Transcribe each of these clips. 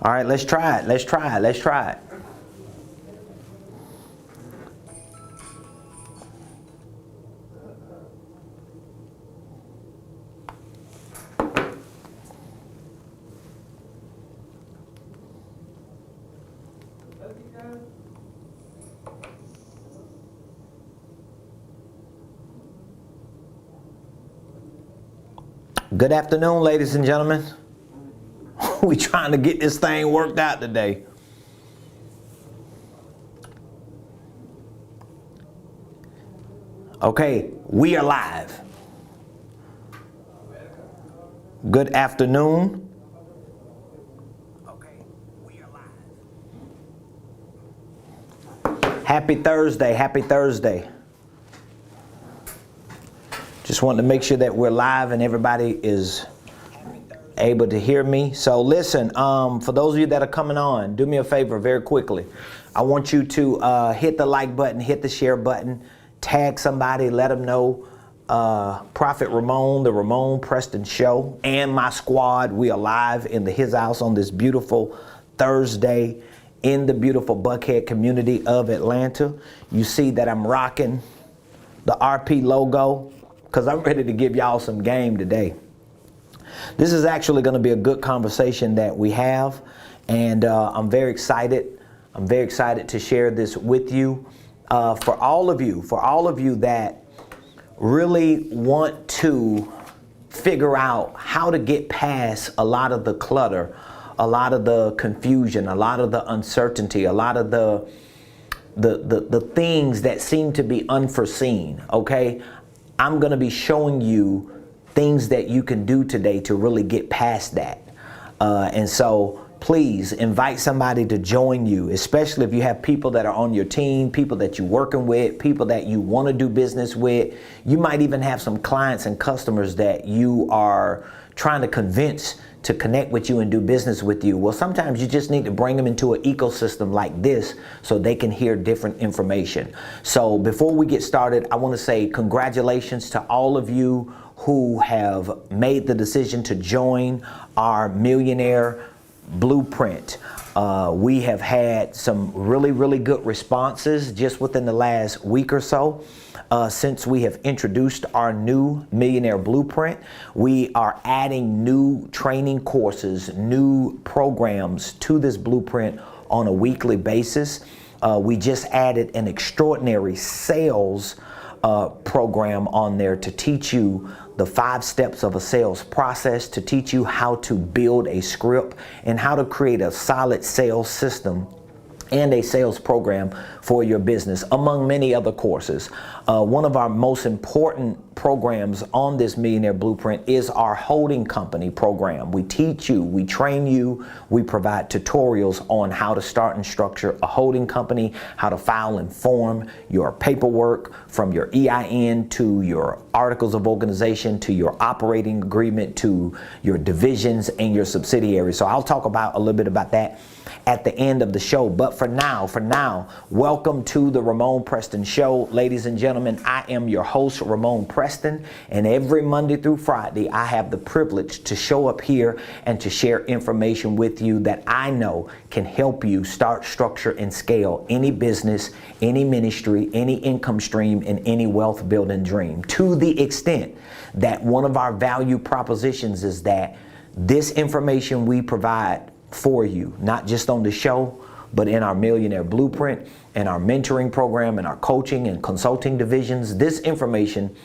All right, let's try it. Let's try it. Let's try it. Good afternoon, ladies and gentlemen. We trying to get this thing worked out today. Okay, we are live. Good afternoon. Okay, we are live. Happy Thursday, happy Thursday. Just wanted to make sure that we're live and everybody is able to hear me. So listen, for those of you that are coming on, do me a favor very quickly. I want you to hit the like button, hit the share button, tag somebody, let them know Prophet Ramon, the Ramon Preston Show, and my squad. We are live in his house on this beautiful Thursday in the beautiful Buckhead community of Atlanta. You see that I'm rocking the RP logo because I'm ready to give y'all some game today. This is actually going to be a good conversation that we have, and I'm very excited. I'm very excited to share this with you. For all of you that really want to figure out how to get past a lot of the clutter, a lot of the confusion, a lot of the uncertainty, a lot of the things that seem to be unforeseen, okay? I'm going to be showing you things that you can do today to really get past that. And so please invite somebody to join you, especially if you have people that are on your team, people that you're working with, people that you want to do business with. You might even have some clients and customers that you are trying to convince to connect with you and do business with you. Well, sometimes you just need to bring them into an ecosystem like this so they can hear different information. So before we get started, I want to say congratulations to all of you who have made the decision to join our Millionaire Blueprint. We have had some really good responses just within the last week or so. Since we have introduced our new Millionaire Blueprint, we are adding new training courses, new programs to this blueprint on a weekly basis. We just added an extraordinary sales program on there to teach you the 5 steps of a sales process, to teach you how to build a script and how to create a solid sales system and a sales program for your business, among many other courses. One of our most important programs on this Millionaire Blueprint is our holding company program. We teach you, we train you, we provide tutorials on how to start and structure a holding company, how to file and form your paperwork from your EIN to your articles of organization to your operating agreement to your divisions and your subsidiaries. So I'll talk about a little bit about that at the end of the show. But for now, welcome to the Ramon Preston Show. Ladies and gentlemen, I am your host, Ramon Preston, and every Monday through Friday, I have the privilege to show up here and to share information with you that I know can help you start, structure, and scale any business, any ministry, any income stream, and any wealth building dream, to the extent that one of our value propositions is that this information we provide for you, not just on the show, but in our Millionaire Blueprint and our mentoring program and our coaching and consulting divisions, this information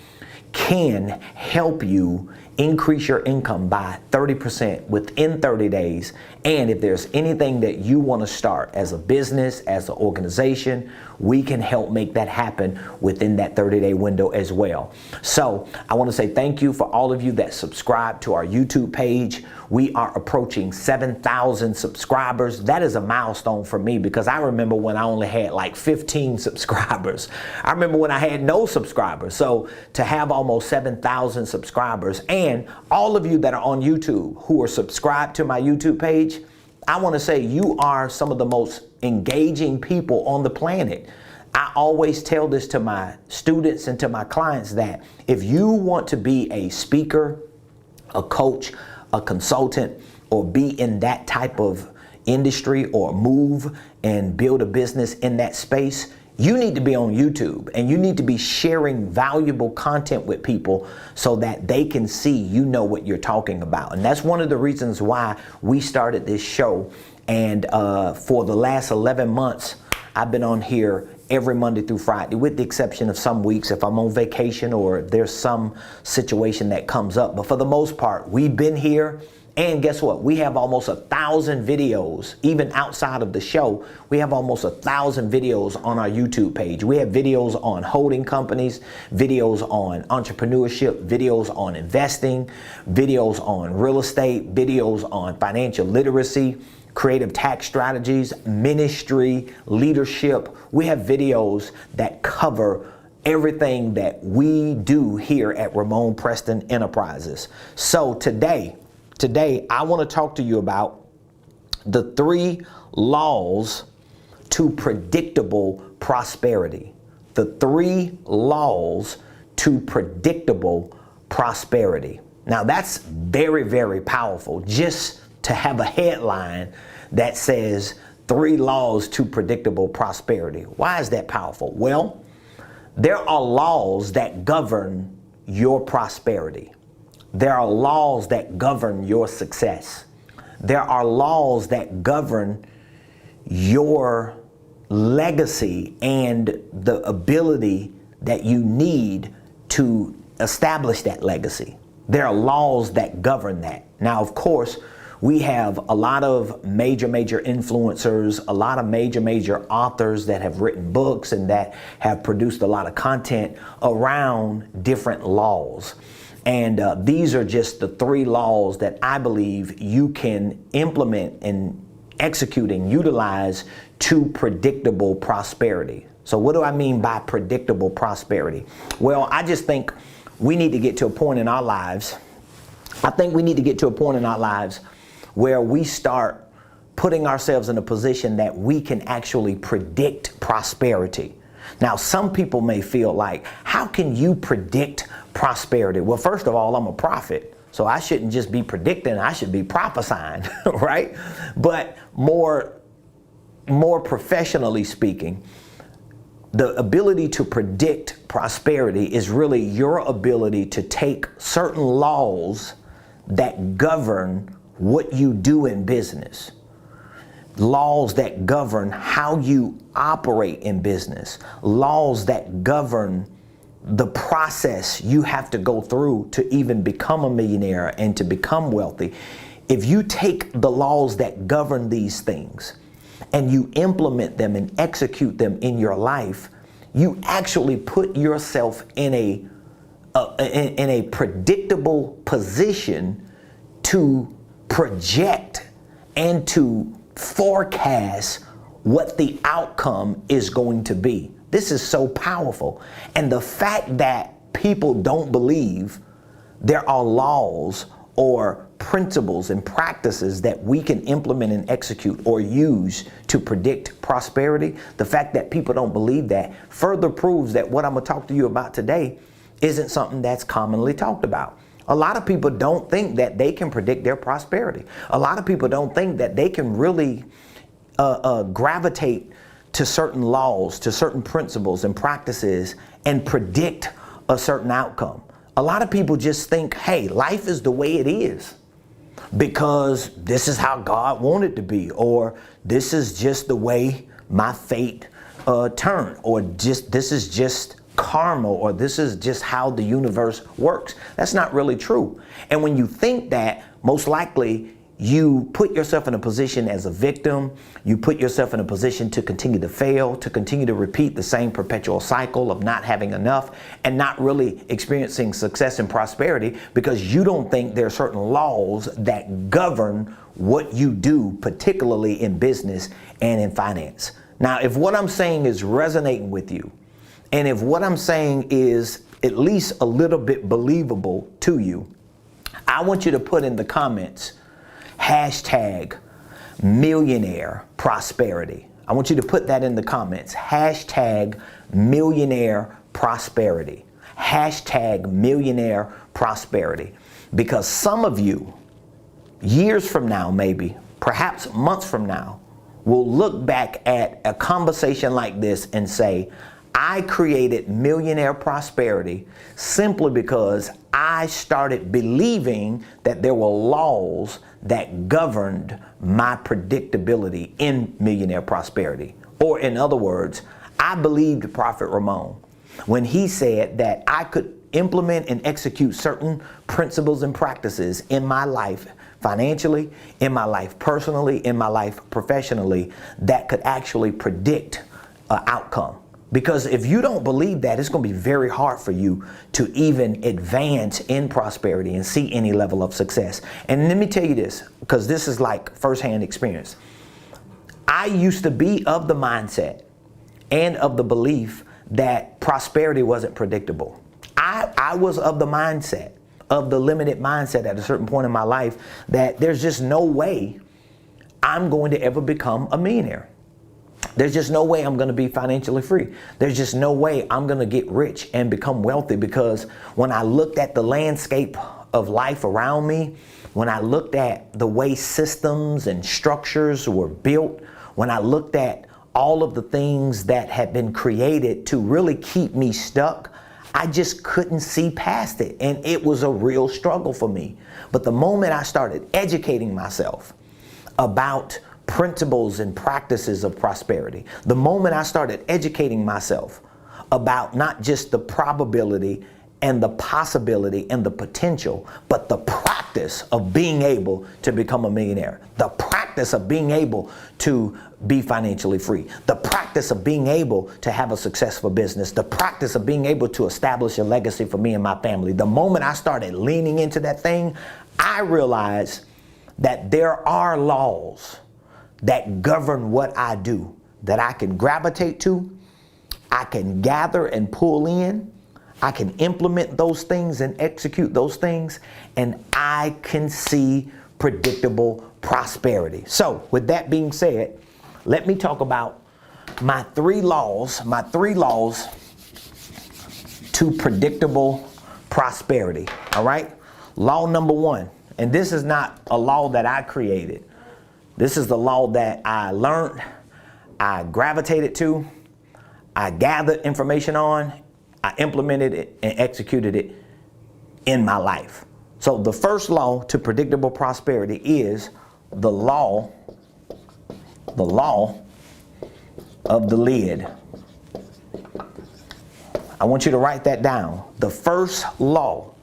can help you increase your income by 30% within 30 days. And if there's anything that you want to start as a business, as an organization, we can help make that happen within that 30-day window as well. So I want to say thank you for all of you that subscribe to our YouTube page. We are approaching 7,000 subscribers. That is a milestone for me because I remember when I only had like 15 subscribers. I remember when I had no subscribers. So to have almost 7,000 subscribers, and all of you that are on YouTube who are subscribed to my YouTube page, I want to say you are some of the most engaging people on the planet. I always tell this to my students and to my clients that if you want to be a speaker, a coach, a consultant, or be in that type of industry or move and build a business in that space, you need to be on YouTube and you need to be sharing valuable content with people so that they can see you know what you're talking about. And that's one of the reasons why we started this show. And for the last 11 months, I've been on here every Monday through Friday, with the exception of some weeks if I'm on vacation or there's some situation that comes up. But for the most part, we've been here. And guess what? We have almost 1,000 videos, even outside of the show. We have almost 1,000 videos on our YouTube page. We have videos on holding companies, videos on entrepreneurship, videos on investing, videos on real estate, videos on financial literacy, creative tax strategies, ministry, leadership. We have videos that cover everything that we do here at Ramon Preston Enterprises. So today, I want to talk to you about the 3 laws to predictable prosperity. The 3 laws to predictable prosperity. Now that's very, very powerful, just to have a headline that says 3 laws to predictable prosperity. Why is that powerful? Well, there are laws that govern your prosperity. There are laws that govern your success. There are laws that govern your legacy and the ability that you need to establish that legacy. There are laws that govern that. Now, of course, we have a lot of major influencers, a lot of major authors that have written books and that have produced a lot of content around different laws. And these are just the 3 laws that I believe you can implement and execute and utilize to predictable prosperity. So what do I mean by predictable prosperity? Well, I just think we need to get to a point in our lives. I think we need to get to a point in our lives where we start putting ourselves in a position that we can actually predict prosperity. Now, some people may feel like, how can you predict prosperity? Well, first of all, I'm a prophet, so I shouldn't just be predicting, I should be prophesying, right? But more professionally speaking, the ability to predict prosperity is really your ability to take certain laws that govern what you do in business. Laws that govern how you operate in business, laws that govern the process you have to go through to even become a millionaire and to become wealthy. If you take the laws that govern these things and you implement them and execute them in your life, you actually put yourself in a predictable position to project and to forecast what the outcome is going to be. This is so powerful. And the fact that people don't believe there are laws or principles and practices that we can implement and execute or use to predict prosperity, the fact that people don't believe that further proves that what I'm going to talk to you about today isn't something that's commonly talked about. A lot of people don't think that they can predict their prosperity. A lot of people don't think that they can really gravitate to certain laws, to certain principles and practices and predict a certain outcome. A lot of people just think, hey, life is the way it is because this is how God wanted it to be, or this is just the way my fate turned, or just this is just karma, or this is just how the universe works. That's not really true. And when you think that, most likely you put yourself in a position as a victim, you put yourself in a position to continue to fail, to continue to repeat the same perpetual cycle of not having enough and not really experiencing success and prosperity because you don't think there are certain laws that govern what you do, particularly in business and in finance. Now, if what I'm saying is resonating with you, and if what I'm saying is at least a little bit believable to you, I want you to put in the comments, hashtag millionaire prosperity. I want you to put that in the comments. Hashtag millionaire prosperity. Hashtag millionaire prosperity. Because some of you, years from now maybe, perhaps months from now, will look back at a conversation like this and say, I created millionaire prosperity simply because I started believing that there were laws that governed my predictability in millionaire prosperity. Or in other words, I believed Prophet Ramon when he said that I could implement and execute certain principles and practices in my life financially, in my life personally, in my life professionally, that could actually predict an outcome. Because if you don't believe that, it's going to be very hard for you to even advance in prosperity and see any level of success. And let me tell you this, because this is like firsthand experience. I used to be of the mindset and of the belief that prosperity wasn't predictable. I was of the mindset, of the limited mindset at a certain point in my life, that there's just no way I'm going to ever become a millionaire. There's just no way I'm going to be financially free. There's just no way I'm going to get rich and become wealthy, because when I looked at the landscape of life around me, when I looked at the way systems and structures were built, when I looked at all of the things that had been created to really keep me stuck, I just couldn't see past it. And it was a real struggle for me. But the moment I started educating myself about principles and practices of prosperity, the moment I started educating myself about not just the probability and the possibility and the potential, but the practice of being able to become a millionaire, the practice of being able to be financially free, the practice of being able to have a successful business, the practice of being able to establish a legacy for me and my family. The moment I started leaning into that thing, I realized that there are laws that govern what I do, that I can gravitate to, I can gather and pull in, I can implement those things and execute those things, and I can see predictable prosperity. So with that being said, let me talk about my three laws to predictable prosperity. All right. Law number one, and this is not a law that I created. This is the law that I learned, I gravitated to, I gathered information on, I implemented it and executed it in my life. So the first law to predictable prosperity is the law of the lid. I want you to write that down. The first law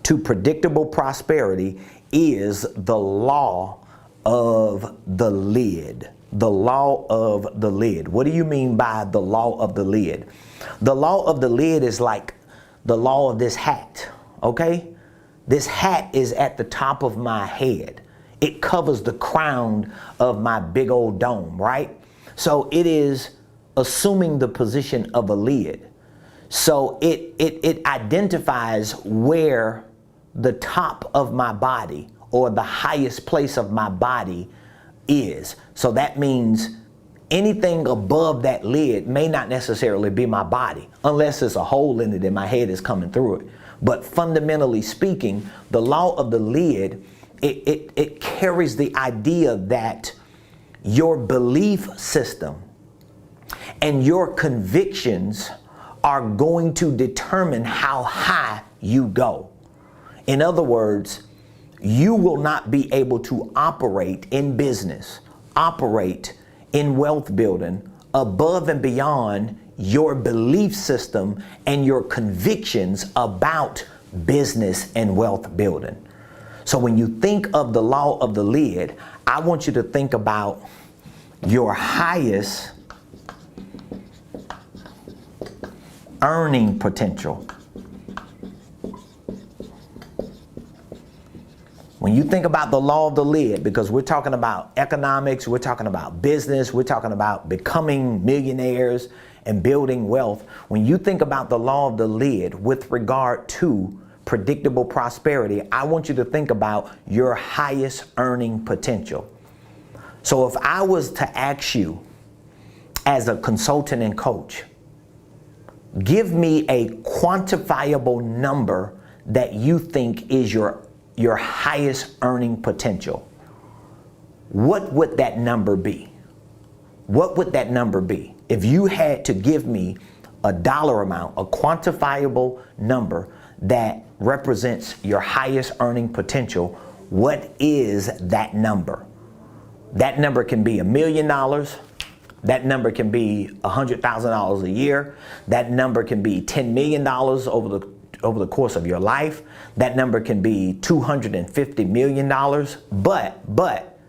to predictable prosperity is the law of the lid. The law of the lid. What do you mean by the law of the lid? The law of the lid is like the law of this hat, okay? This hat is at the top of my head. It covers the crown of my big old dome, right? So it is assuming the position of a lid. So it identifies where the top of my body or the highest place of my body is. So that means anything above that lid may not necessarily be my body, unless there's a hole in it and my head is coming through it. But fundamentally speaking, the law of the lid, it carries the idea that your belief system and your convictions are going to determine how high you go. In other words, you will not be able to operate in business, operate in wealth building above and beyond your belief system and your convictions about business and wealth building. So when you think of the law of the lid, I want you to think about your highest earning potential. When you think about the law of the lid, because we're talking about economics, we're talking about business, we're talking about becoming millionaires and building wealth. When you think about the law of the lid with regard to predictable prosperity, I want you to think about your highest earning potential. So if I was to ask you as a consultant and coach, give me a quantifiable number that you think is your highest earning potential. what would that number be? What would that number be? If you had to give me a dollar amount, a quantifiable number that represents your highest earning potential, what is that number? That number can be $1 million. That number can be $100,000 a year. That number can be $10 million over the course of your life. That number can be $250 million. But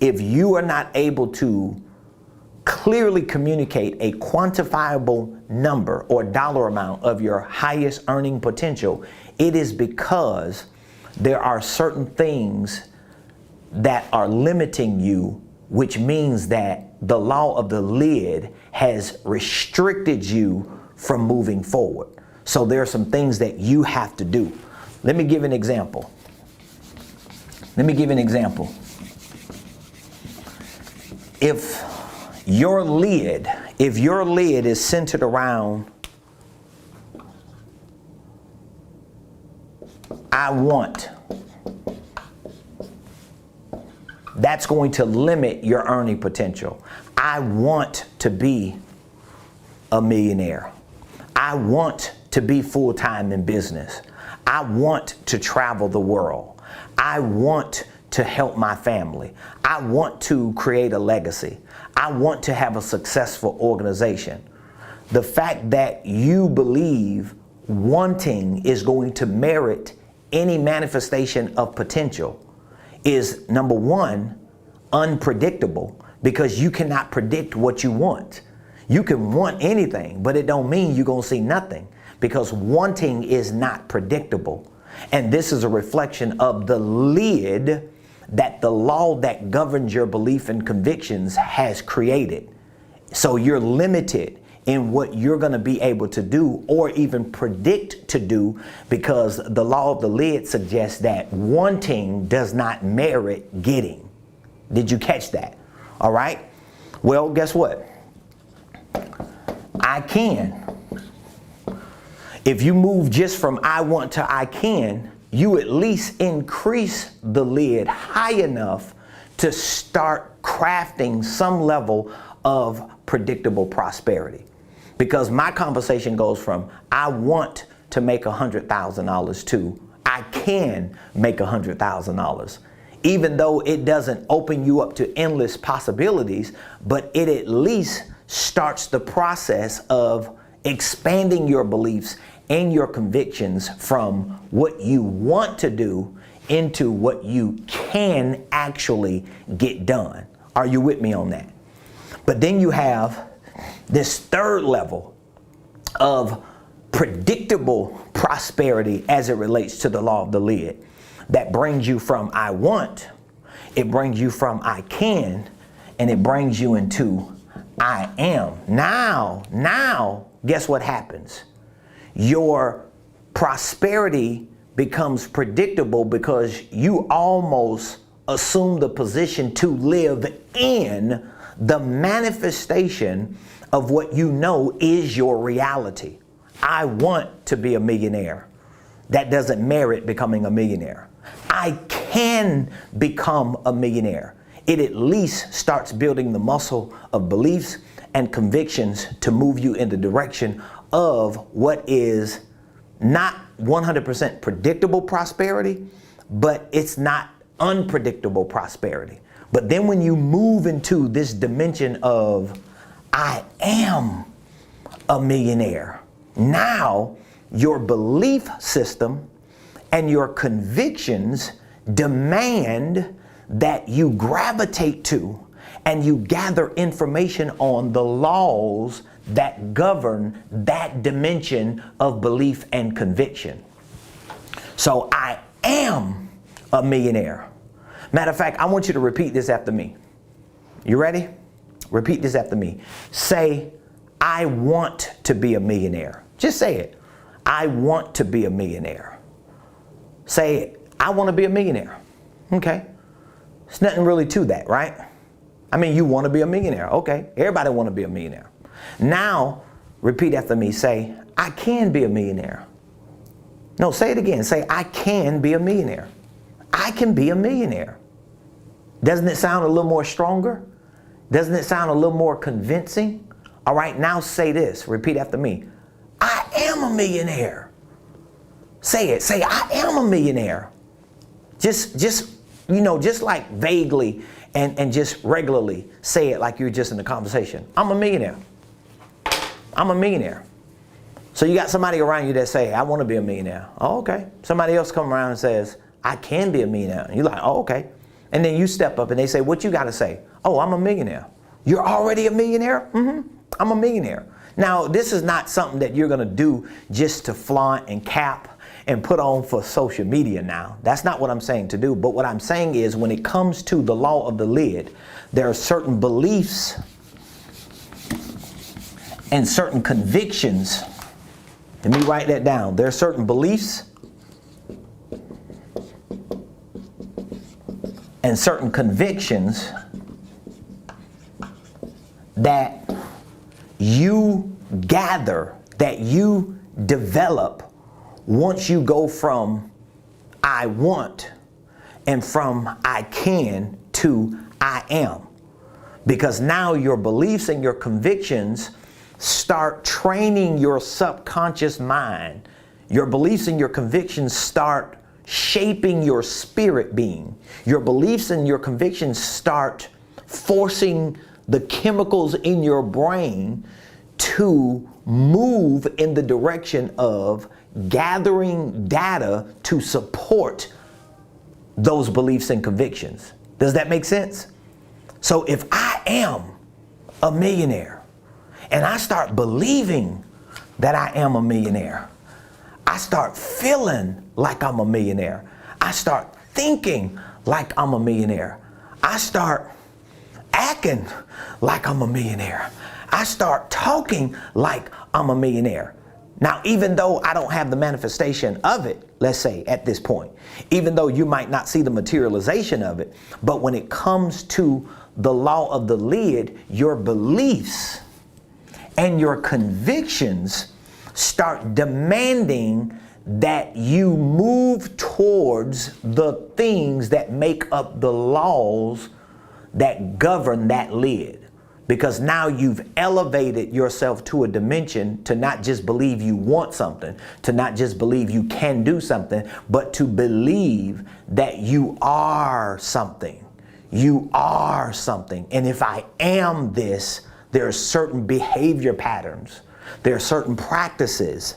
if you are not able to clearly communicate a quantifiable number or dollar amount of your highest earning potential, it is because there are certain things that are limiting you, which means that the law of the lid has restricted you from moving forward. So there are some things that you have to do. Let me give an example. If your lid is centered around I want, that's going to limit your earning potential. I want to be a millionaire. I want to be full-time in business. I want to travel the world. I want to help my family. I want to create a legacy. I want to have a successful organization. The fact that you believe wanting is going to merit any manifestation of potential is, number one, unpredictable, because you cannot predict what you want. You can want anything, but it don't mean you're gonna see nothing, because wanting is not predictable. And this is a reflection of the lid that the law that governs your belief and convictions has created. So you're limited in what you're going to be able to do or even predict to do, because the law of the lid suggests that wanting does not merit getting. Did you catch that? All right. Well, guess what? I can. If you move just from I want to I can, you at least increase the lid high enough to start crafting some level of predictable prosperity. Because my conversation goes from I want to make $100,000 to I can make $100,000. Even though it doesn't open you up to endless possibilities, but it at least starts the process of expanding your beliefs and your convictions from what you want to do into what you can actually get done. Are you with me on that? But then you have this third level of predictable prosperity as it relates to the law of the lid that brings you from I want, it brings you from I can, and it brings you into I am. Now, guess what happens? Your prosperity becomes predictable because you almost assume the position to live in the manifestation of what you know is your reality. I want to be a millionaire. That doesn't merit becoming a millionaire. I can become a millionaire. It at least starts building the muscle of beliefs and convictions to move you in the direction of what is not 100% predictable prosperity, but it's not unpredictable prosperity. But then when you move into this dimension of I am a millionaire, now your belief system and your convictions demand that you gravitate to and you gather information on the laws that govern that dimension of belief and conviction. So I am a millionaire. Matter of fact, I want you to repeat this after me. You ready? Repeat this after me. Say, I want to be a millionaire. Just say it. I want to be a millionaire. Say, I want to be a millionaire. Okay. There's nothing really to that, right? I mean, you want to be a millionaire. Okay. Everybody want to be a millionaire. Now, repeat after me. Say, I can be a millionaire. No, say it again. Say, I can be a millionaire. I can be a millionaire. Doesn't it sound a little more stronger? Doesn't it sound a little more convincing? All right, now say this. Repeat after me. I am a millionaire. Say it. Say, I am a millionaire. Just like vaguely and just regularly say it like you're just in a conversation. I'm a millionaire. I'm a millionaire. So you got somebody around you that say, I want to be a millionaire. Oh, okay. Somebody else come around and says, I can be a millionaire. And you're like, oh, okay. And then you step up and they say, what you got to say? Oh, I'm a millionaire. You're already a millionaire? Mm-hmm. I'm a millionaire. Now, this is not something that you're going to do just to flaunt and cap and put on for social media now. That's not what I'm saying to do. But what I'm saying is when it comes to the law of the lid, there are certain beliefs and certain convictions. Let me write that down. There are certain beliefs and certain convictions that you gather, that you develop once you go from I want and from I can to I am. Because now your beliefs and your convictions start training your subconscious mind. Your beliefs and your convictions start shaping your spirit being. Your beliefs and your convictions start forcing the chemicals in your brain to move in the direction of gathering data to support those beliefs and convictions. Does that make sense? So if I am a millionaire and I start believing that I am a millionaire, I start feeling like I'm a millionaire. I start thinking like I'm a millionaire. I start acting like I'm a millionaire. I start talking like I'm a millionaire. Now, even though I don't have the manifestation of it, let's say at this point, even though you might not see the materialization of it, but when it comes to the law of the lid, your beliefs and your convictions start demanding that you move towards the things that make up the laws that govern that lid. Because now you've elevated yourself to a dimension to not just believe you want something, to not just believe you can do something, but to believe that you are something. You are something. And if I am this, there are certain behavior patterns. There are certain practices.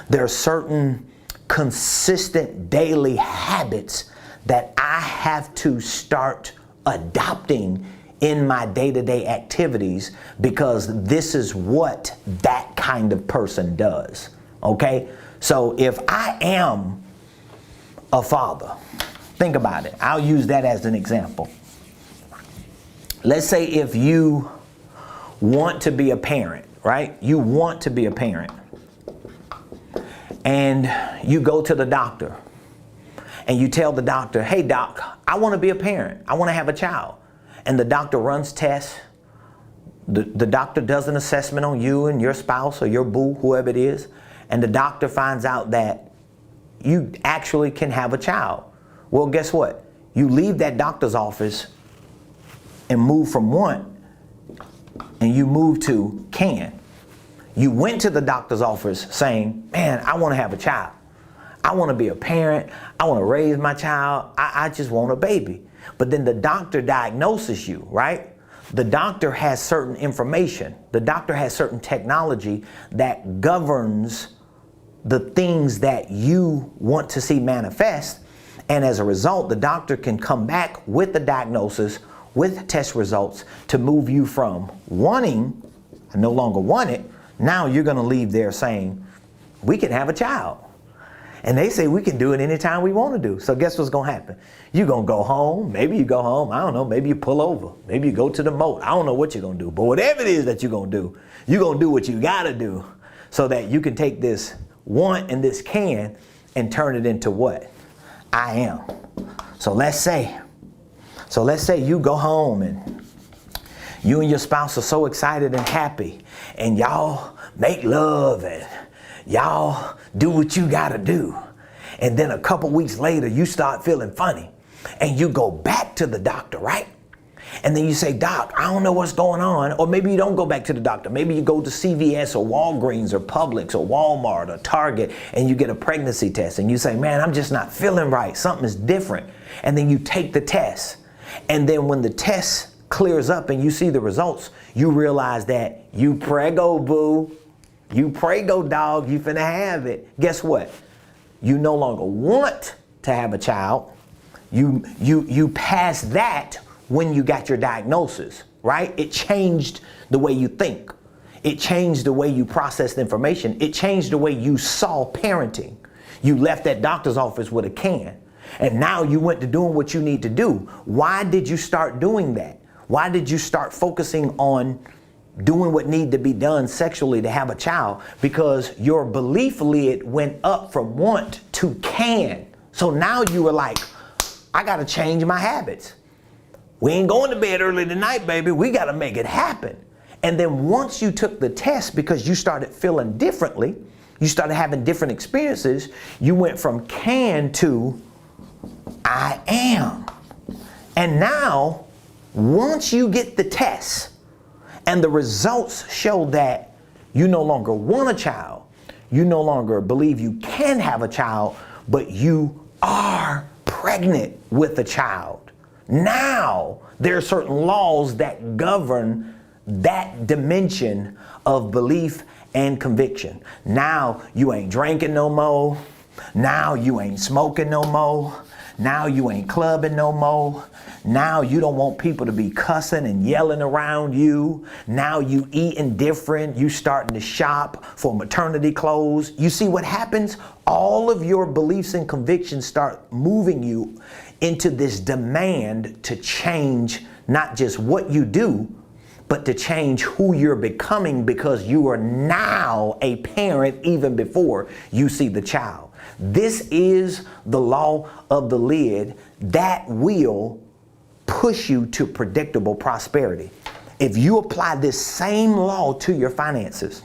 There are certain consistent daily habits that I have to start adopting in my day-to-day activities, because this is what that kind of person does. Okay? So if I am a father, think about it. I'll use that as an example. Let's say if you want to be a parent, right? You want to be a parent. And you go to the doctor and you tell the doctor, hey doc, I want to be a parent. I want to have a child. And the doctor runs tests. The doctor does an assessment on you and your spouse or your boo, whoever it is. And the doctor finds out that you actually can have a child. Well, guess what? You leave that doctor's office and move from want and you move to can. You went to the doctor's office saying, man, I want to have a child. I want to be a parent. I want to raise my child. I just want a baby. But then the doctor diagnoses you, right? The doctor has certain information. The doctor has certain technology that governs the things that you want to see manifest. And as a result, the doctor can come back with the diagnosis, with test results to move you from wanting, I no longer want it. Now you're going to leave there saying, we can have a child. And they say we can do it anytime we want to do. So guess what's going to happen? You're going to go home. Maybe you go home. I don't know. Maybe you pull over. Maybe you go to the moat. I don't know what you're going to do. But whatever it is that you're going to do, you're going to do what you got to do so that you can take this want and this can and turn it into what? I am. So let's say you go home and you and your spouse are so excited and happy and y'all make love and y'all do what you gotta do. And then a couple weeks later, you start feeling funny and you go back to the doctor, right? And then you say, Doc, I don't know what's going on. Or maybe you don't go back to the doctor. Maybe you go to CVS or Walgreens or Publix or Walmart or Target and you get a pregnancy test and you say, man, I'm just not feeling right. Something is different. And then you take the test. And then when the test clears up and you see the results, you realize that you prego, boo. You prego, dog. You finna have it. Guess what? You no longer want to have a child. You passed that when you got your diagnosis, right? It changed the way you think. It changed the way you processed information. It changed the way you saw parenting. You left that doctor's office with a can, and now you went to doing what you need to do. Why did you start doing that? Why did you start focusing on doing what needed to be done sexually to have a child? Because your belief lid went up from want to can. So now you were like, I gotta change my habits. We ain't going to bed early tonight, baby. We got to make it happen. And then once you took the test, because you started feeling differently, you started having different experiences, you went from can to I am. And now, once you get the test and the results show that you no longer want a child, you no longer believe you can have a child, but you are pregnant with a child. Now, there are certain laws that govern that dimension of belief and conviction. Now, you ain't drinking no more. Now, you ain't smoking no more. Now, you ain't clubbing no more. Now, you don't want people to be cussing and yelling around you. Now, you eating different. You starting to shop for maternity clothes. You see what happens? All of your beliefs and convictions start moving you into this demand to change not just what you do, but to change who you're becoming, because you are now a parent even before you see the child. This is the law of the lid that will push you to predictable prosperity. If you apply this same law to your finances,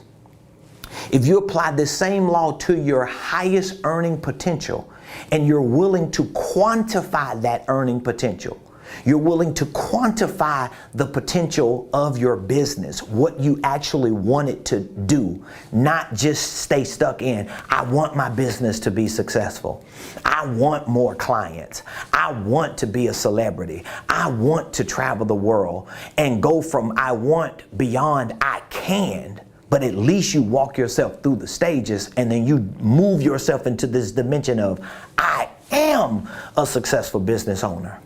if you apply this same law to your highest earning potential, and you're willing to quantify that earning potential, you're willing to quantify the potential of your business, what you actually want it to do, not just stay stuck in, I want my business to be successful. I want more clients. I want to be a celebrity. I want to travel the world, and go from I want beyond I can. But at least you walk yourself through the stages, and then you move yourself into this dimension of I am a successful business owner.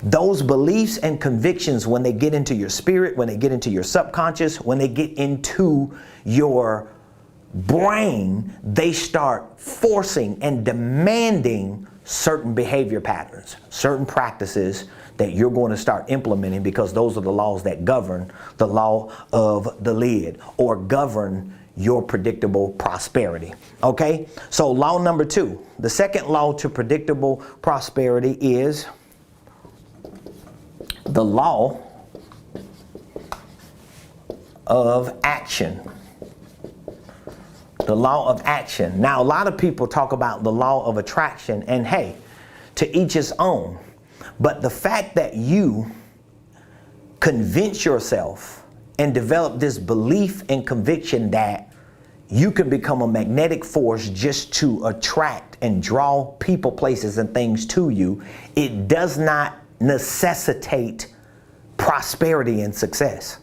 Those beliefs and convictions, when they get into your spirit, when they get into your subconscious, when they get into your brain, they start forcing and demanding certain behavior patterns, certain practices that you're going to start implementing, because those are the laws that govern the law of the lid, or govern your predictable prosperity. Okay? So law number 2, the second law to predictable prosperity is the law of action. The law of action. Now, a lot of people talk about the law of attraction, and hey, to each his own. But the fact that you convince yourself and develop this belief and conviction that you can become a magnetic force just to attract and draw people, places, and things to you, it does not necessitate prosperity and success.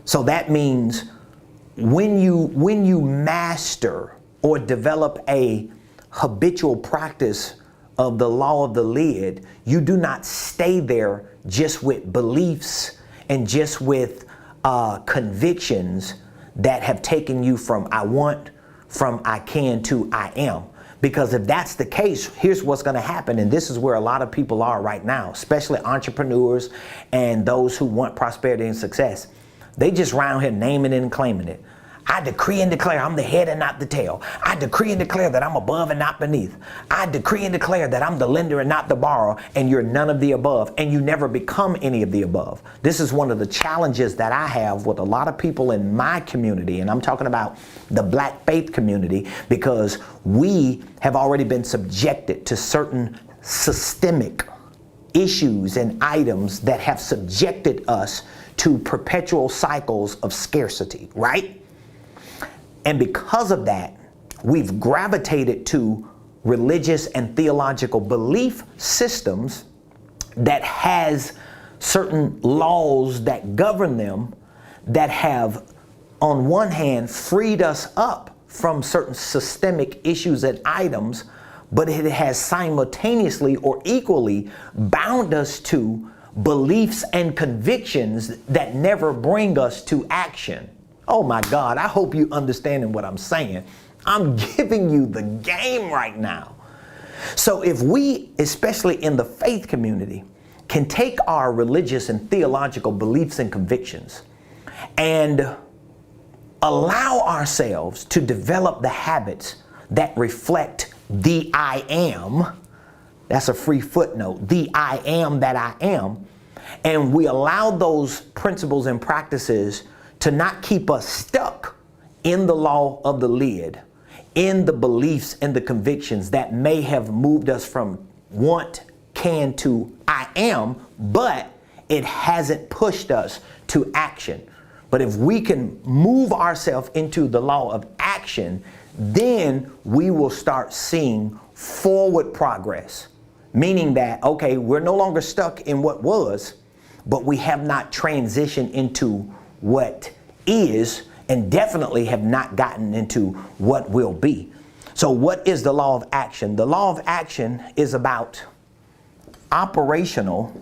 So that means when you master or develop a habitual practice of the law of the lid, you do not stay there just with beliefs and just with convictions that have taken you from I want, from I can, to I am. Because if that's the case, here's what's going to happen, and this is where a lot of people are right now, especially entrepreneurs and those who want prosperity and success. They just round here naming it and claiming it. I decree and declare I'm the head and not the tail. I decree and declare that I'm above and not beneath. I decree and declare that I'm the lender and not the borrower, and you're none of the above, and you never become any of the above. This is one of the challenges that I have with a lot of people in my community, and I'm talking about the Black faith community, because we have already been subjected to certain systemic issues and items that have subjected us to perpetual cycles of scarcity, right? And because of that, we've gravitated to religious and theological belief systems that has certain laws that govern them that have, on one hand, freed us up from certain systemic issues and items, but it has simultaneously or equally bound us to beliefs and convictions that never bring us to action. Oh my God, I hope you understanding what I'm saying. I'm giving you the game right now. So if we, especially in the faith community, can take our religious and theological beliefs and convictions and allow ourselves to develop the habits that reflect the I am, that's a free footnote, the I am that I am, and we allow those principles and practices to not keep us stuck in the law of the lid, in the beliefs and the convictions that may have moved us from want, can to I am, but it hasn't pushed us to action. But if we can move ourselves into the law of action, then we will start seeing forward progress. Meaning that, okay, we're no longer stuck in what was, but we have not transitioned into what is, and definitely have not gotten into what will be. So what is the law of action? The law of action is about operational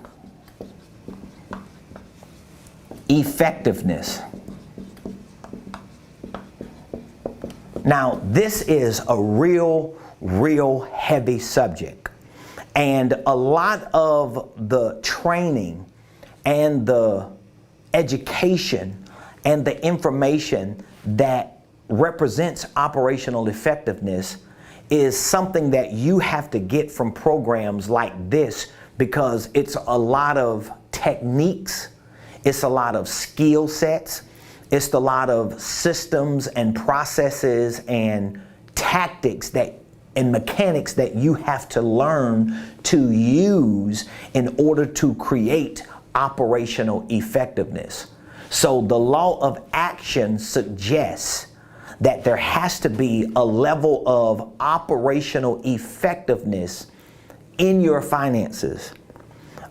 effectiveness. Now, this is a real heavy subject. And a lot of the training and the education and the information that represents operational effectiveness is something that you have to get from programs like this, because it's a lot of techniques, it's a lot of skill sets, it's a lot of systems and processes and tactics and mechanics that you have to learn to use in order to create operational effectiveness. So the law of action suggests that there has to be a level of operational effectiveness in your finances,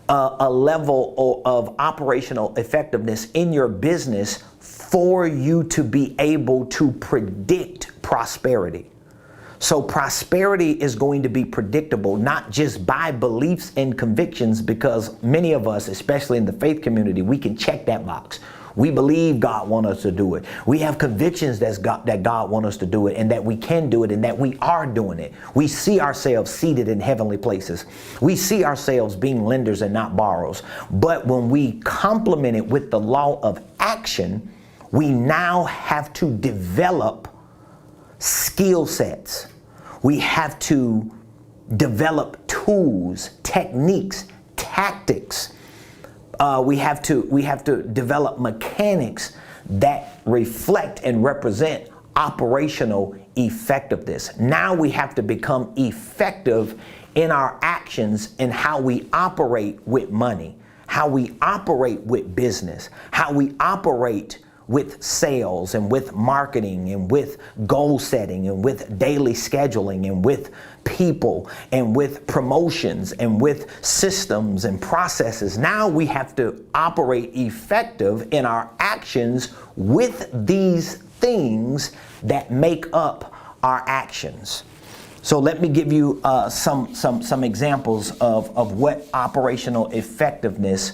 a level of operational effectiveness in your business for you to be able to predict prosperity. So prosperity is going to be predictable, not just by beliefs and convictions, because many of us, especially in the faith community, we can check that box. We believe God wants us to do it. We have convictions that God wants us to do it, and that we can do it, and that we are doing it. We see ourselves seated in heavenly places. We see ourselves being lenders and not borrowers. But when we complement it with the law of action, we now have to develop skill sets. We have to develop tools, techniques, tactics. We have to develop mechanics that reflect and represent operational effectiveness. Now we have to become effective in our actions and how we operate with money, how we operate with business, how we operate with sales and with marketing and with goal setting and with daily scheduling and with people and with promotions and with systems and processes. Now we have to operate effective in our actions with these things that make up our actions. So let me give you some examples of what operational effectiveness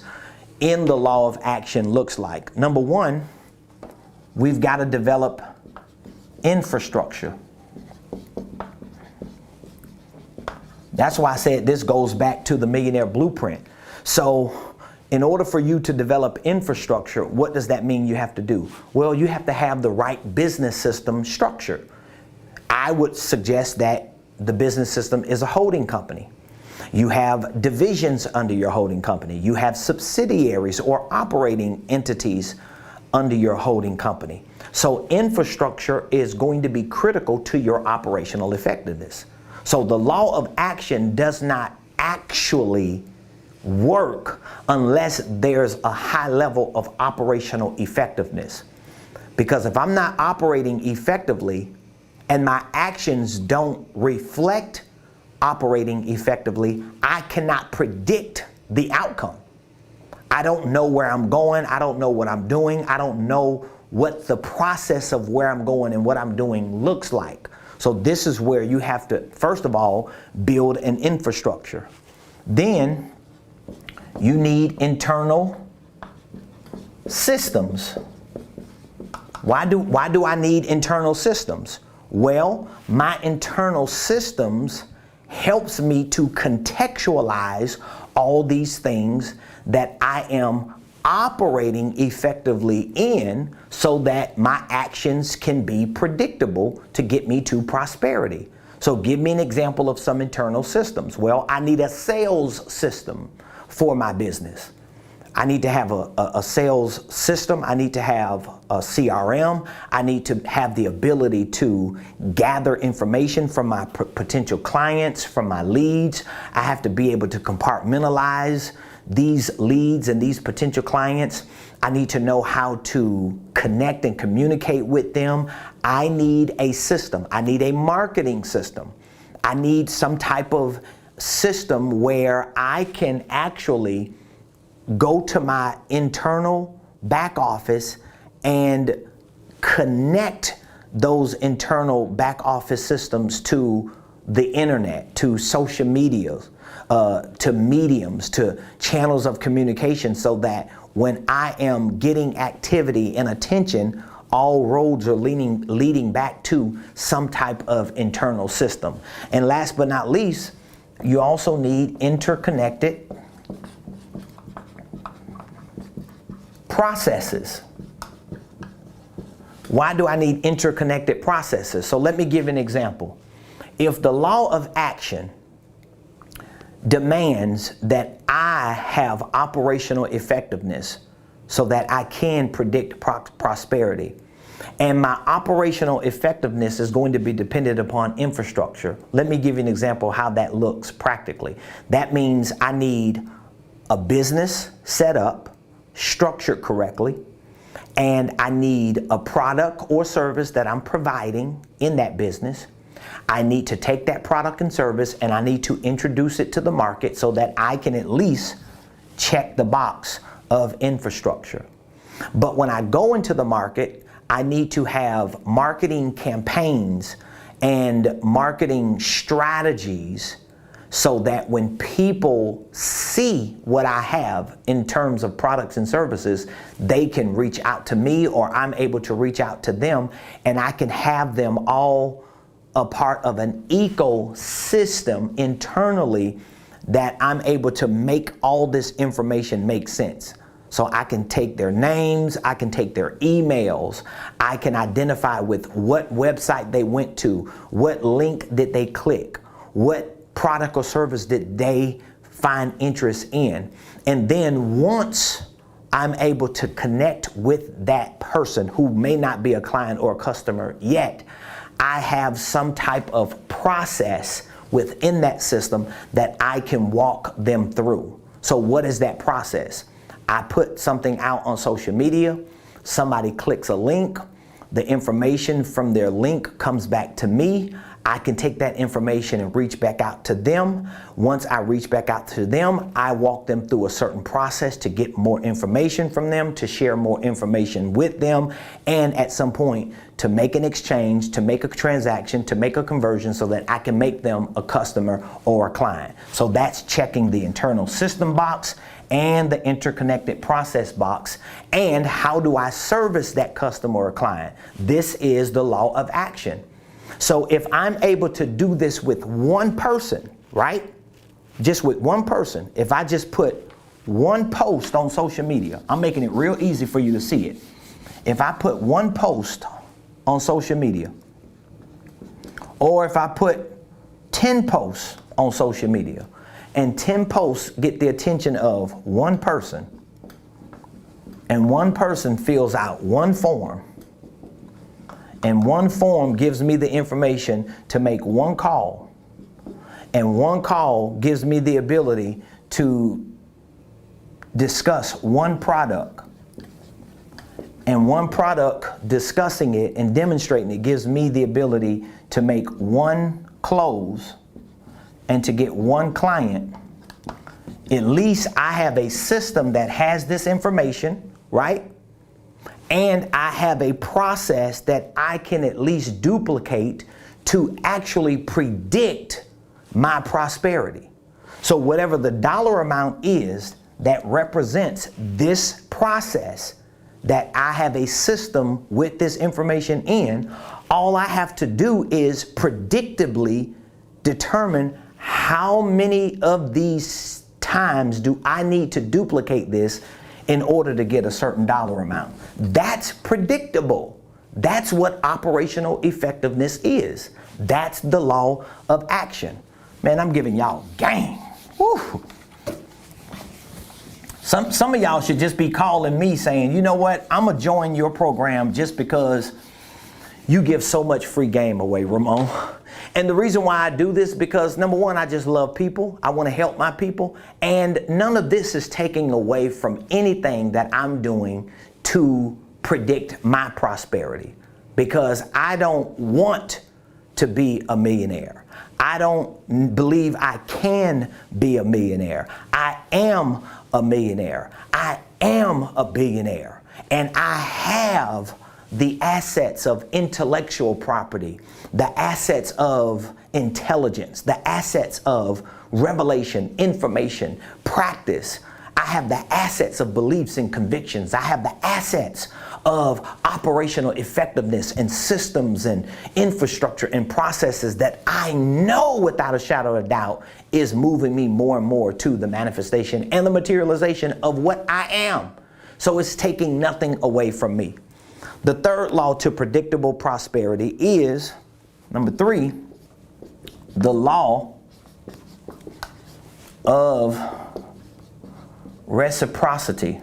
in the law of action looks like. Number one, we've got to develop infrastructure. That's why I said this goes back to the Millionaire Blueprint. So in order for you to develop infrastructure, what does that mean you have to do? Well, you have to have the right business system structure. I would suggest that the business system is a holding company. You have divisions under your holding company. You have subsidiaries or operating entities under your holding company. So infrastructure is going to be critical to your operational effectiveness. So the law of action does not actually work unless there's a high level of operational effectiveness. Because if I'm not operating effectively and my actions don't reflect operating effectively, I cannot predict the outcome. I don't know where I'm going. I don't know what I'm doing. I don't know what the process of where I'm going and what I'm doing looks like. So this is where you have to, first of all, build an infrastructure. Then you need internal systems. Why do I need internal systems? Well, my internal systems helps me to contextualize all these things that I am operating effectively in so that my actions can be predictable to get me to prosperity. So give me an example of some internal systems. Well, I need a sales system for my business. I need to have a sales system. I need to have a CRM. I need to have the ability to gather information from my potential clients, from my leads. I have to be able to compartmentalize these leads and these potential clients. I need to know how to connect and communicate with them. I need a system. I need a marketing system. I need some type of system where I can actually go to my internal back office and connect those internal back office systems to the internet, to social media, to mediums, to channels of communication, so that when I am getting activity and attention, all roads are leading back to some type of internal system. And last but not least, you also need interconnected processes. Why do I need interconnected processes? So let me give an example. If the law of action demands that I have operational effectiveness so that I can predict prosperity, and my operational effectiveness is going to be dependent upon infrastructure, let me give you an example how that looks practically. That means I need a business set up, structured correctly, and I need a product or service that I'm providing in that business. I need to take that product and service and I need to introduce it to the market so that I can at least check the box of infrastructure. But when I go into the market, I need to have marketing campaigns and marketing strategies so that when people see what I have in terms of products and services, they can reach out to me, or I'm able to reach out to them, and I can have them all a part of an ecosystem internally that I'm able to make all this information make sense. So I can take their names, I can take their emails, I can identify with what website they went to, what link did they click, what product or service did they find interest in. And then once I'm able to connect with that person who may not be a client or a customer yet, I have some type of process within that system that I can walk them through. So what is that process? I put something out on social media, somebody clicks a link, the information from their link comes back to me. I can take that information and reach back out to them. Once I reach back out to them, I walk them through a certain process to get more information from them, to share more information with them, and at some point to make an exchange, to make a transaction, to make a conversion so that I can make them a customer or a client. So that's checking the internal system box and the interconnected process box. And how do I service that customer or client? This is the law of action. So if I'm able to do this with one person, right? Just with one person, if I just put one post on social media, I'm making it real easy for you to see it. If I put one post on social media, or if I put 10 posts on social media, and 10 posts get the attention of one person, and one person fills out one form, and one form gives me the information to make one call, and one call gives me the ability to discuss one product, and one product, discussing it and demonstrating it gives me the ability to make one close and to get one client, at least I have a system that has this information, right? And I have a process that I can at least duplicate to actually predict my prosperity. So whatever the dollar amount is that represents this process that I have a system with this information in, all I have to do is predictably determine how many of these times do I need to duplicate this in order to get a certain dollar amount. That's predictable. That's what operational effectiveness is. That's the law of action. Man, I'm giving y'all game. Woo. Some of y'all should just be calling me saying, you know what, I'm going to join your program just because you give so much free game away, Ramon. And the reason why I do this, because number one, I just love people. I want to help my people. And none of this is taking away from anything that I'm doing to predict my prosperity, because I don't want to be a millionaire. I don't believe I can be a millionaire. I am a millionaire. I am a billionaire. And I have the assets of intellectual property, the assets of intelligence, the assets of revelation, information, practice. I have the assets of beliefs and convictions. I have the assets of operational effectiveness and systems and infrastructure and processes that I know without a shadow of a doubt is moving me more and more to the manifestation and the materialization of what I am. So it's taking nothing away from me. The third law to predictable prosperity is, number 3, the law of reciprocity.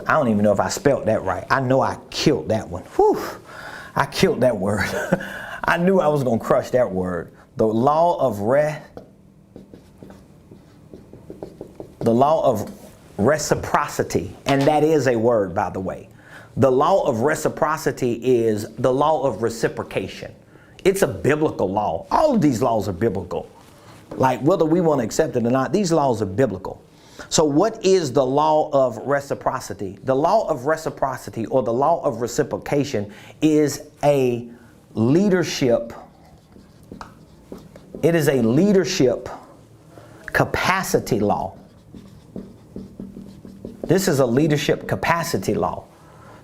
I don't even know if I spelled that right. I know I killed that one. Whew. I killed that word. I knew I was going to crush that word. The law of reciprocity. And that is a word, by the way. The law of reciprocity is the law of reciprocation. It's a biblical law. All of these laws are biblical. Like whether we want to accept it or not, these laws are biblical. So what is the law of reciprocity? The law of reciprocity, or the law of reciprocation, is a leadership. It is a leadership capacity law. This is a leadership capacity law.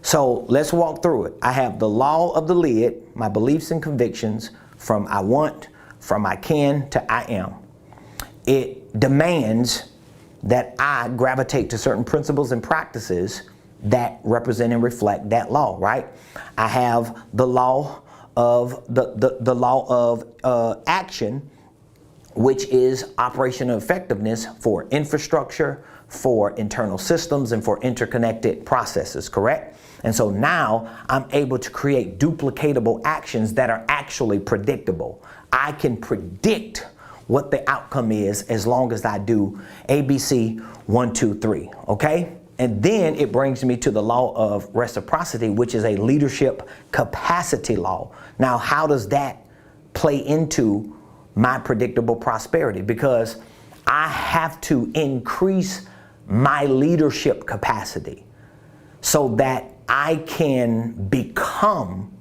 So let's walk through it. I have the law of the lid, my beliefs and convictions, from I want, from I can to I am. It demands that I gravitate to certain principles and practices that represent and reflect that law, right? I have the law of the law of action, which is operational effectiveness for infrastructure, for internal systems, and for interconnected processes, correct? And so now I'm able to create duplicatable actions that are actually predictable. I can predict what the outcome is as long as I do ABC 1, 2, 3, okay? And then it brings me to the law of reciprocity, which is a leadership capacity law. Now, how does that play into my predictable prosperity? Because I have to increase my leadership capacity so that I can become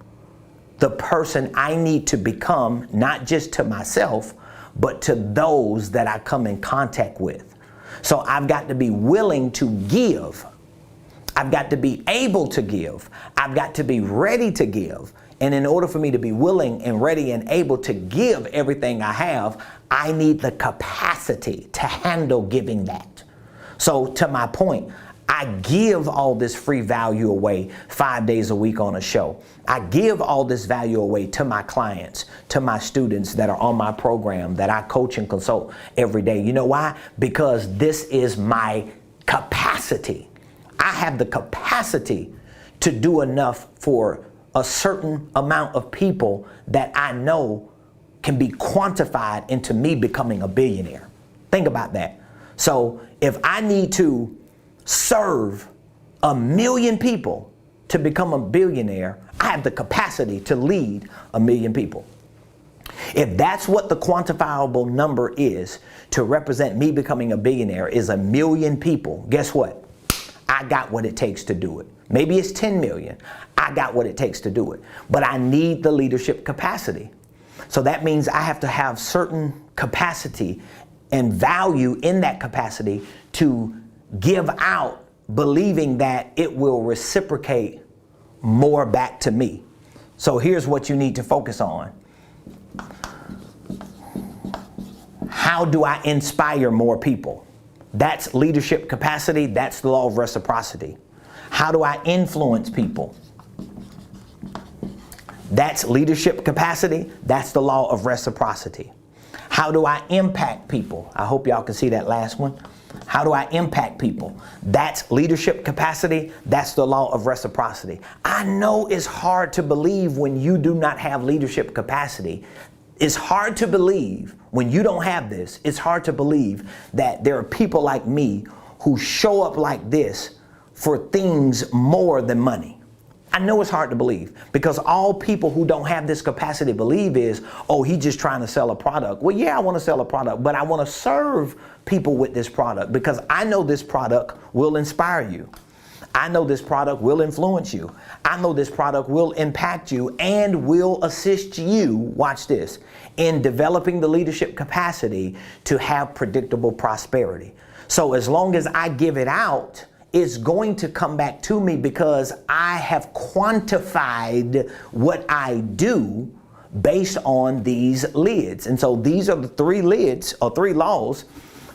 the person I need to become, not just to myself, but to those that I come in contact with. So I've got to be willing to give. I've got to be able to give. I've got to be ready to give. And in order for me to be willing and ready and able to give everything I have, I need the capacity to handle giving that. So to my point, I give all this free value away 5 days a week on a show. I give all this value away to my clients, to my students that are on my program that I coach and consult every day. You know why? Because this is my capacity. I have the capacity to do enough for a certain amount of people that I know can be quantified into me becoming a billionaire. Think about that. So if I need to serve 1 million people to become a billionaire, I have the capacity to lead 1 million people. If that's what the quantifiable number is to represent me becoming a billionaire is 1 million people, guess what? I got what it takes to do it. Maybe it's 10 million. I got what it takes to do it. But I need the leadership capacity. So that means I have to have certain capacity and value in that capacity to give out, believing that it will reciprocate more back to me. So here's what you need to focus on. How do I inspire more people? That's leadership capacity. That's the law of reciprocity. How do I influence people? That's leadership capacity. That's the law of reciprocity. How do I impact people? I hope y'all can see that last one. How do I impact people? That's leadership capacity. That's the law of reciprocity. I know it's hard to believe when you do not have leadership capacity. It's hard to believe when you don't have this. It's hard to believe that there are people like me who show up like this for things more than money. I know it's hard to believe because all people who don't have this capacity believe is, oh, he's just trying to sell a product. Well, yeah, I want to sell a product, but I want to serve people with this product because I know this product will inspire you. I know this product will influence you. I know this product will impact you and will assist you, watch this, in developing the leadership capacity to have predictable prosperity. So as long as I give it out, it's going to come back to me because I have quantified what I do based on these lids. And so these are the 3 lids or 3 laws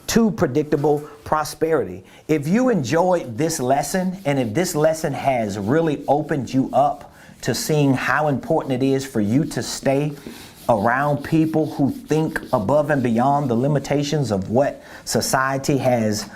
to predictable prosperity. If you enjoyed this lesson and if this lesson has really opened you up to seeing how important it is for you to stay around people who think above and beyond the limitations of what society has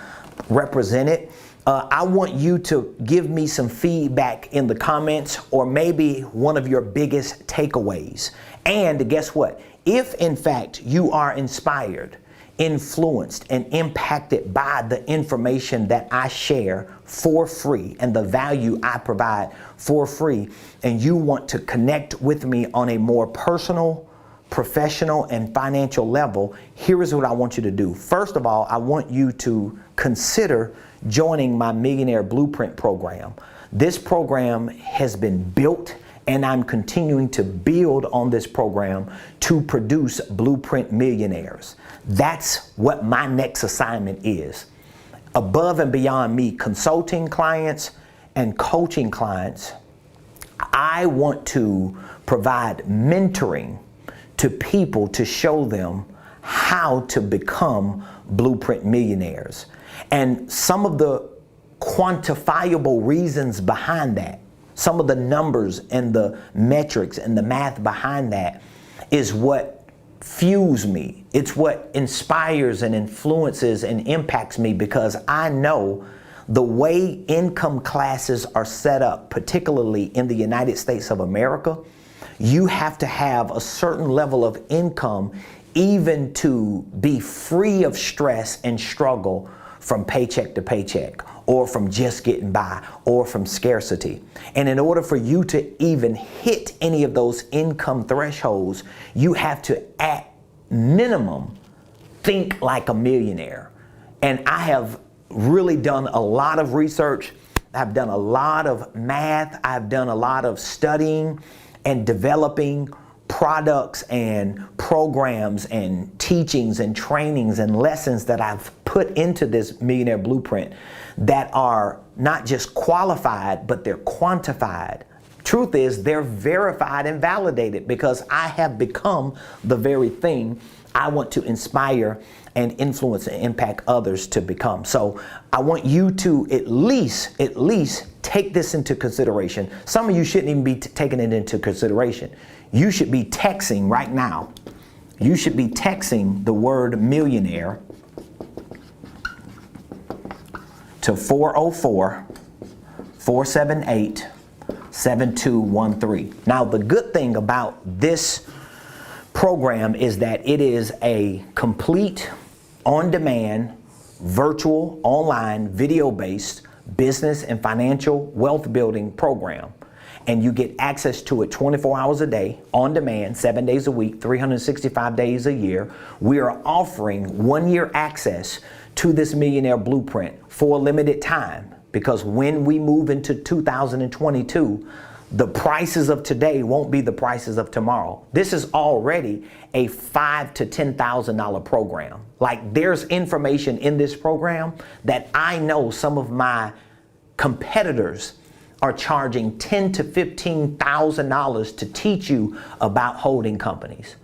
represented, I want you to give me some feedback in the comments or maybe one of your biggest takeaways. And guess what? If in fact you are inspired, influenced, and impacted by the information that I share for free and the value I provide for free, and you want to connect with me on a more personal, professional, and financial level, here is what I want you to do. First of all, I want you to consider joining my Millionaire Blueprint program. This program has been built and I'm continuing to build on this program to produce blueprint millionaires. That's what my next assignment is. Above and beyond me consulting clients and coaching clients, I want to provide mentoring to people to show them how to become blueprint millionaires. And some of the quantifiable reasons behind that, some of the numbers and the metrics and the math behind that is what fuels me. It's what inspires and influences and impacts me because I know the way income classes are set up, particularly in the United States of America, you have to have a certain level of income even to be free of stress and struggle from paycheck to paycheck, or from just getting by, or from scarcity. And in order for you to even hit any of those income thresholds, you have to, at minimum, think like a millionaire. And I have really done a lot of research. I've done a lot of math. I've done a lot of studying and developing products and programs and teachings and trainings and lessons that I've put into this Millionaire Blueprint that are not just qualified, but they're quantified. Truth is, they're verified and validated because I have become the very thing I want to inspire and influence and impact others to become. So I want you to at least take this into consideration. Some of you shouldn't even be taking it into consideration. You should be texting right now. You should be texting the word millionaire to 404-478-7213. Now, the good thing about this program is that it is a complete, on-demand, virtual, online, video-based business and financial wealth building program. And you get access to it 24 hours a day, on demand, 7 days a week, 365 days a year. We are offering 1-year access to this Millionaire Blueprint for a limited time, because when we move into 2022, the prices of today won't be the prices of tomorrow. This is already a $5,000 to $10,000 program. Like, there's information in this program that I know some of my competitors are charging $10,000 to $15,000 to teach you about holding companies.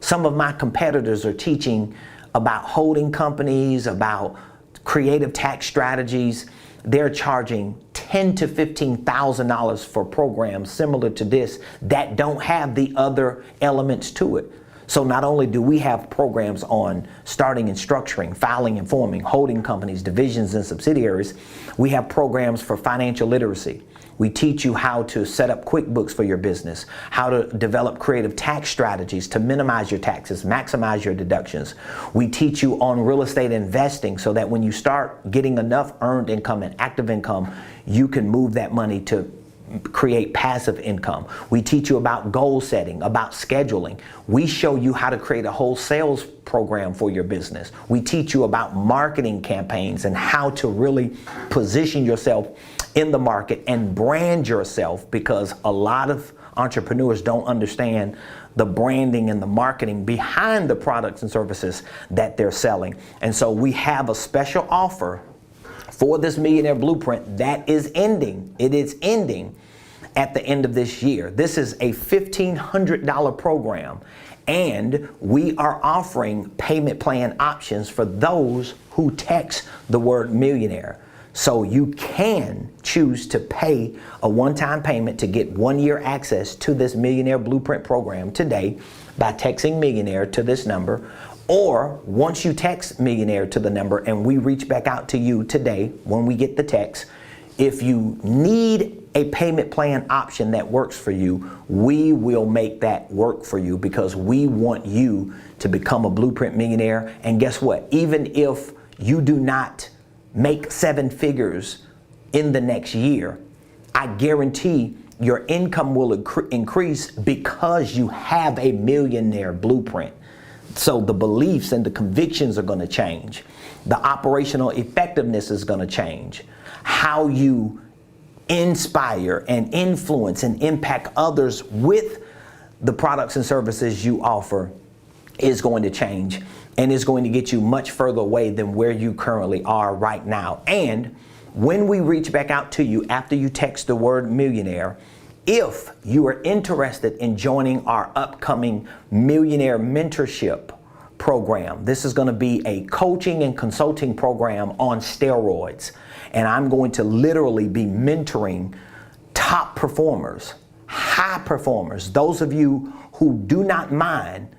Some of my competitors are teaching about holding companies, about creative tax strategies. They're charging $10,000 to $15,000 for programs similar to this that don't have the other elements to it. So not only do we have programs on starting and structuring, filing and forming, holding companies, divisions and subsidiaries, we have programs for financial literacy. We teach you how to set up QuickBooks for your business, how to develop creative tax strategies to minimize your taxes, maximize your deductions. We teach you on real estate investing so that when you start getting enough earned income and active income, you can move that money to create passive income. We teach you about goal setting, about scheduling. We show you how to create a whole sales program for your business. We teach you about marketing campaigns and how to really position yourself in the market and brand yourself, because a lot of entrepreneurs don't understand the branding and the marketing behind the products and services that they're selling. And so we have a special offer for this Millionaire Blueprint that is ending. It is ending at the end of this year. This is a $1,500 program, and we are offering payment plan options for those who text the word millionaire. So you can choose to pay a one-time payment to get 1-year access to this Millionaire Blueprint program today by texting millionaire to this number. Or once you text millionaire to the number and we reach back out to you today when we get the text, if you need a payment plan option that works for you, we will make that work for you, because we want you to become a Blueprint millionaire. And guess what? Even if you do not make 7 figures in the next year, I guarantee your income will increase because you have a Millionaire Blueprint. So the beliefs and the convictions are going to change. The operational effectiveness is going to change. How you inspire and influence and impact others with the products and services you offer is going to change, and is going to get you much further away than where you currently are right now. And when we reach back out to you after you text the word millionaire, if you are interested in joining our upcoming Millionaire Mentorship program, this is going to be a coaching and consulting program on steroids. And I'm going to literally be mentoring top performers, high performers, those of you who do not mind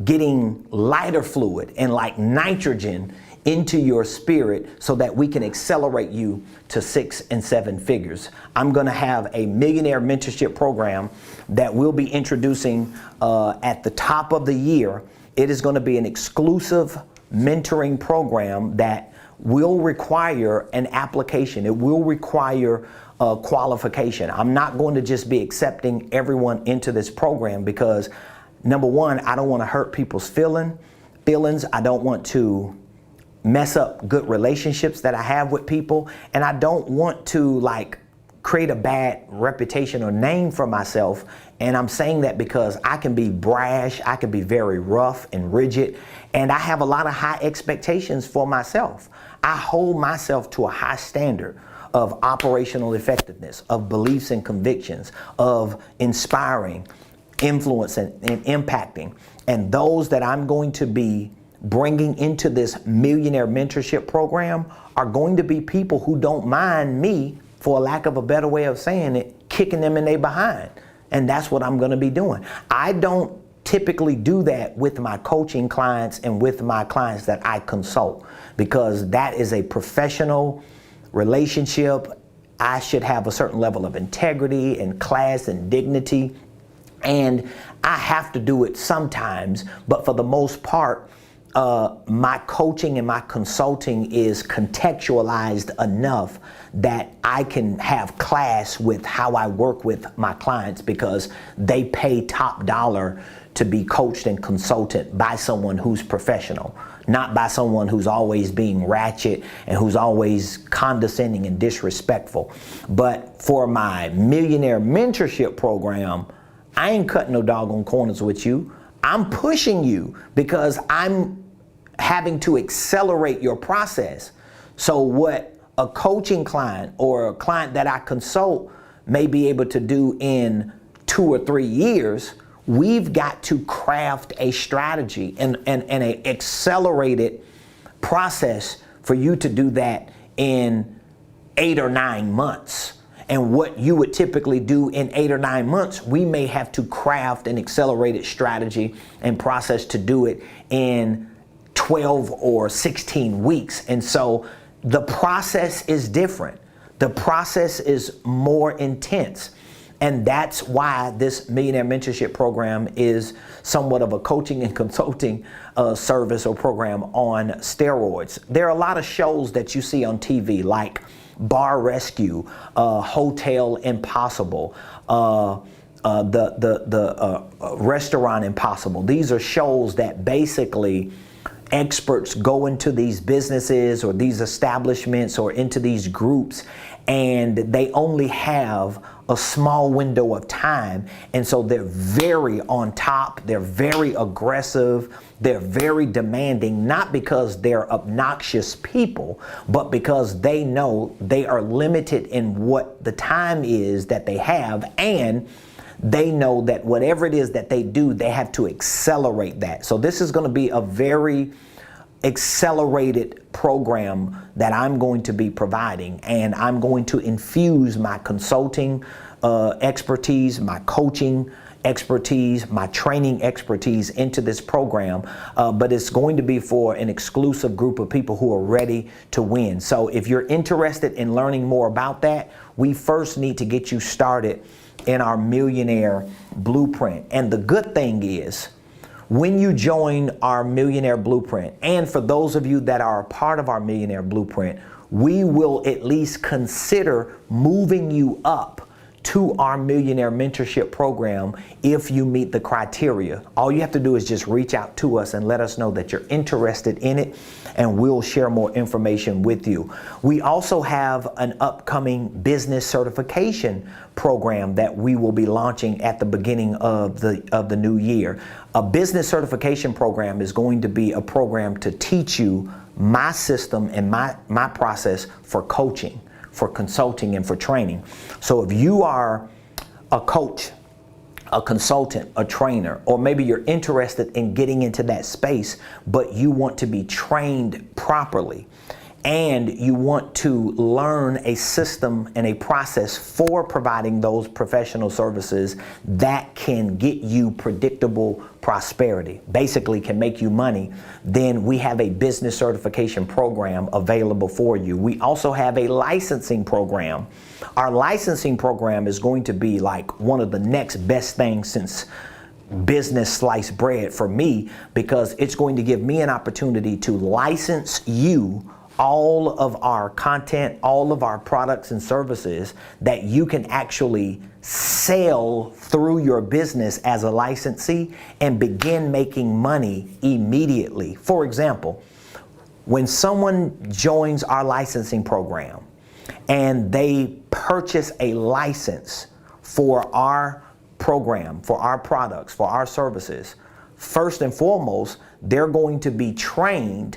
getting lighter fluid and like nitrogen into your spirit so that we can accelerate you to 6 and 7 figures. I'm going to have a Millionaire Mentorship program that we'll be introducing at the top of the year. It is going to be an exclusive mentoring program that will require an application. It will require a qualification. I'm not going to just be accepting everyone into this program because, number one, I don't want to hurt people's feelings. I don't want to mess up good relationships that I have with people. And I don't want to create a bad reputation or name for myself. And I'm saying that because I can be brash, I can be very rough and rigid, and I have a lot of high expectations for myself. I hold myself to a high standard of operational effectiveness, of beliefs and convictions, of inspiring, influence and impacting. And those that I'm going to be bringing into this Millionaire Mentorship program are going to be people who don't mind me, for a lack of a better way of saying it, kicking them in their behind. And that's what I'm going to be doing. I don't typically do that with my coaching clients and with my clients that I consult, because that is a professional relationship. I should have a certain level of integrity and class and dignity. And I have to do it sometimes, but for the most part, my coaching and my consulting is contextualized enough that I can have class with how I work with my clients, because they pay top dollar to be coached and consulted by someone who's professional, not by someone who's always being ratchet and who's always condescending and disrespectful. But for my Millionaire Mentorship program, I ain't cutting no doggone corners with you. I'm pushing you because I'm having to accelerate your process. So what a coaching client or a client that I consult may be able to do in 2 or 3 years, we've got to craft a strategy and an accelerated process for you to do that in 8 or 9 months. And what you would typically do in 8 or 9 months, we may have to craft an accelerated strategy and process to do it in 12 or 16 weeks. And so the process is different. The process is more intense. And that's why this Millionaire Mentorship program is somewhat of a coaching and consulting service or program on steroids. There are a lot of shows that you see on TV like Bar Rescue, Hotel Impossible, the Restaurant Impossible. These are shows that basically experts go into these businesses or these establishments or into these groups, and they only have a small window of time. And so they're very on top, they're very aggressive, they're very demanding, not because they're obnoxious people, but because they know they are limited in what the time is that they have, and they know that whatever it is that they do, they have to accelerate that. So this is going to be a very accelerated program that I'm going to be providing, and I'm going to infuse my consulting expertise, my coaching expertise, my training expertise into this program, but it's going to be for an exclusive group of people who are ready to win. So if you're interested in learning more about that, we first need to get you started in our Millionaire Blueprint. And the good thing is, when you join our Millionaire Blueprint, and for those of you that are a part of our Millionaire Blueprint, we will at least consider moving you up to our Millionaire Mentorship program if you meet the criteria. All you have to do is just reach out to us and let us know that you're interested in it, and we'll share more information with you. We also have an upcoming business certification program that we will be launching at the beginning of the new year. A business certification program is going to be a program to teach you my system and my process for coaching, for consulting, and for training. So if you are a coach, a consultant, a trainer, or maybe you're interested in getting into that space, but you want to be trained properly, and you want to learn a system and a process for providing those professional services that can get you predictable prosperity, basically can make you money, then we have a business certification program available for you. We also have a licensing program. Our licensing program is going to be like one of the next best things since business sliced bread for me, because it's going to give me an opportunity to license you all of our content, all of our products and services that you can actually sell through your business as a licensee and begin making money immediately. For example, when someone joins our licensing program and they purchase a license for our program, for our products, for our services, first and foremost, they're going to be trained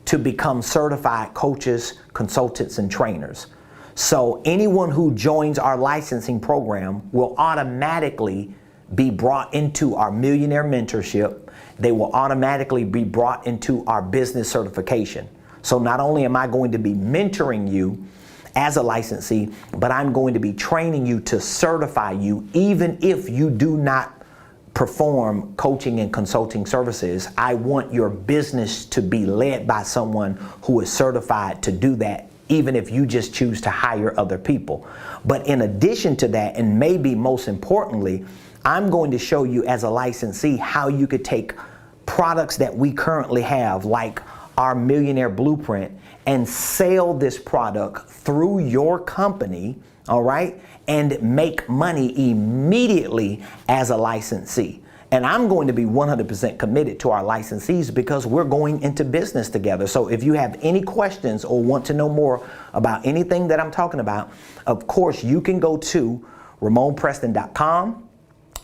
to become certified coaches, consultants, and trainers. So anyone who joins our licensing program will automatically be brought into our Millionaire Mentorship. They will automatically be brought into our business certification. So not only am I going to be mentoring you as a licensee, but I'm going to be training you to certify you, even if you do not perform coaching and consulting services. I want your business to be led by someone who is certified to do that, even if you just choose to hire other people. But in addition to that, and maybe most importantly, I'm going to show you as a licensee how you could take products that we currently have, like our Millionaire Blueprint, and sell this product through your company, all right, and make money immediately as a licensee. And I'm going to be 100% committed to our licensees because we're going into business together. So if you have any questions or want to know more about anything that I'm talking about, of course, you can go to RamonPreston.com.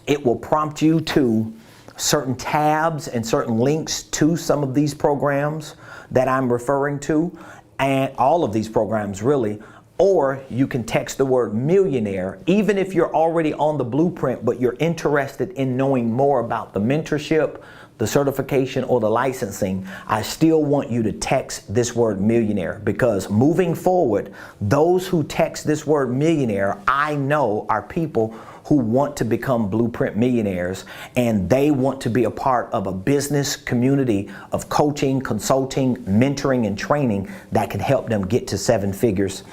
It will prompt you to certain tabs and certain links to some of these programs that I'm referring to, and all of these programs really. Or you can text the word millionaire, even if you're already on the blueprint, but you're interested in knowing more about the mentorship, the certification, or the licensing. I still want you to text this word millionaire, because moving forward, those who text this word millionaire, I know are people who want to become blueprint millionaires, and they want to be a part of a business community of coaching, consulting, mentoring, and training that can help them get to 7 figures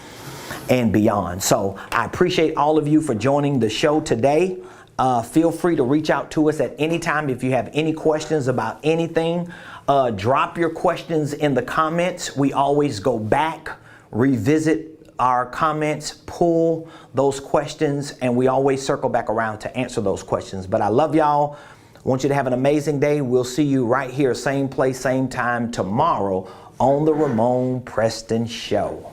and beyond. So I appreciate all of you for joining the show today. Feel free to reach out to us at any time if you have any questions about anything. Drop your questions in the comments. We always go back, revisit our comments, pull those questions, and we always circle back around to answer those questions. But I love y'all. I want you to have an amazing day. We'll see you right here, same place, same time tomorrow on the Ramon Preston Show.